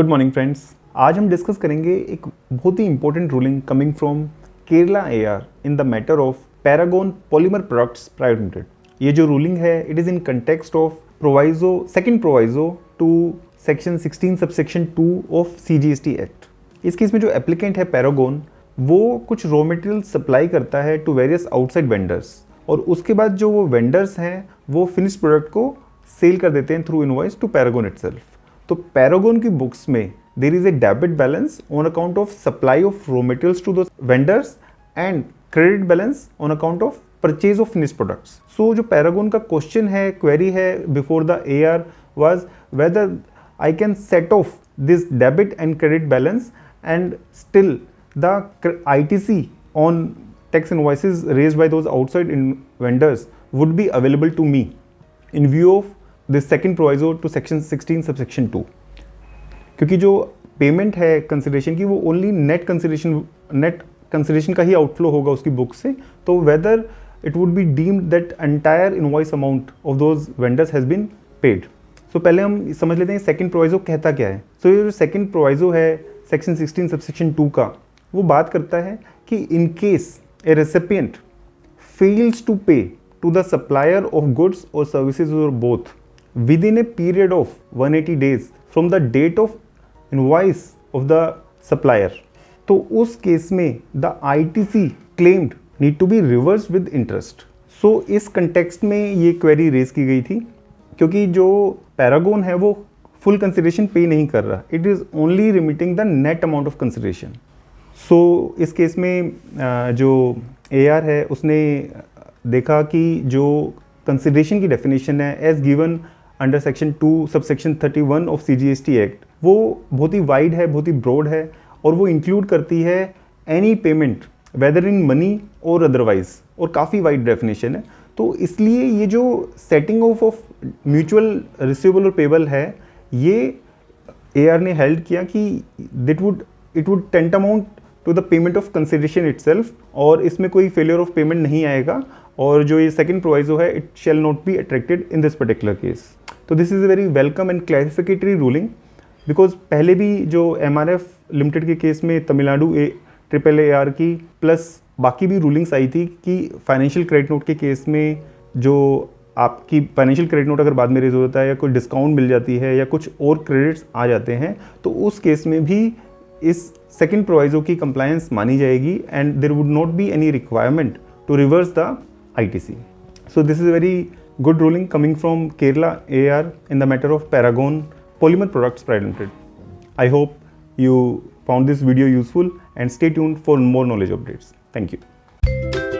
Good morning friends. आज हम discuss करेंगे एक बहुत ही important ruling coming from Kerala AR in the matter of Paragon Polymer Products Private Limited. ये जो रूलिंग है it is in context of proviso second proviso to section 16 subsection 2 of CGST act. इस केस में जो एप्लीकेंट है Paragon, वो कुछ raw material supply करता है टू वेरियस आउटसाइड वेंडर्स और उसके बाद जो वो वेंडर्स हैं वो फिनिश प्रोडक्ट को सेल कर देते हैं through invoice to Paragon itself. तो पैरागॉन की बुक्स में there is a debit balance on account of supply of raw materials to two vendors and credit balance on account of purchase of finish products. So जो Paragon का question है, query है before the AR was whether I can set off this debit and credit balance and still the ITC on tax invoices raised by those outside vendors would be available to me in view of this second proviso to section 16 subsection 2। क्योंकि जो payment है consideration की वो only net consideration का ही outflow होगा उसकी book से, तो whether it would be deemed that entire invoice amount of those vendors has been paid. So पहले हम समझ लेते हैं सेकंड प्रोवाइजो कहता क्या है। सो ये जो सेकंड प्रोवाइजो है सेक्शन 16 सबसेक्शन 2 का, वो बात करता है कि in case a recipient fails to pay to the supplier of goods और सर्विसेज और both within a period of 180 days from the date of invoice of the supplier, तो उस केस में the ITC claimed need to be reversed with interest। so इस context में ये query raise की गई थी क्योंकि जो पैरागॉन है वो फुल कंसिडरेशन पे नहीं कर रहा, it is only remitting the net amount of consideration. So इस केस में जो AR है उसने देखा कि जो कंसिडरेशन की डेफिनेशन है as given under section 2 subsection 31 of CGST act, वो बहुत ही वाइड है, बहुत ही ब्रॉड है और वो इंक्लूड करती है any payment whether in money और अदरवाइज, और काफ़ी वाइड डेफिनेशन है। तो इसलिए ये जो सेटिंग ऑफ म्यूचुअल रिसीवेबल और पेबल है, ये AR ने हेल्ड किया कि it would tend amount to the payment of consideration itself और इसमें कोई फेलियर ऑफ पेमेंट नहीं आएगा और जो ये सेकंड प्रोवाइजो है it shall not be attracted in this particular case. तो this is a very welcome and clarificatory ruling because पहले भी जो MRF लिमिटेड के केस में तमिलनाडु AAAR की प्लस बाकी भी रूलिंग्स आई थी कि फाइनेंशियल क्रेडिट नोट के केस में जो आपकी फाइनेंशियल क्रेडिट नोट अगर बाद में रेज होता है या कोई डिस्काउंट मिल जाती है या कुछ और क्रेडिट्स आ जाते हैं तो उस केस में भी इस सेकंड प्रोवाइजो की कंप्लायंस मानी जाएगी and there would not be any requirement to reverse the ITC। So this is a very good ruling coming from Kerala AR in the matter of Paragon Polymer Products Private Limited. I hope you found this video useful and stay tuned for more knowledge updates. Thank you.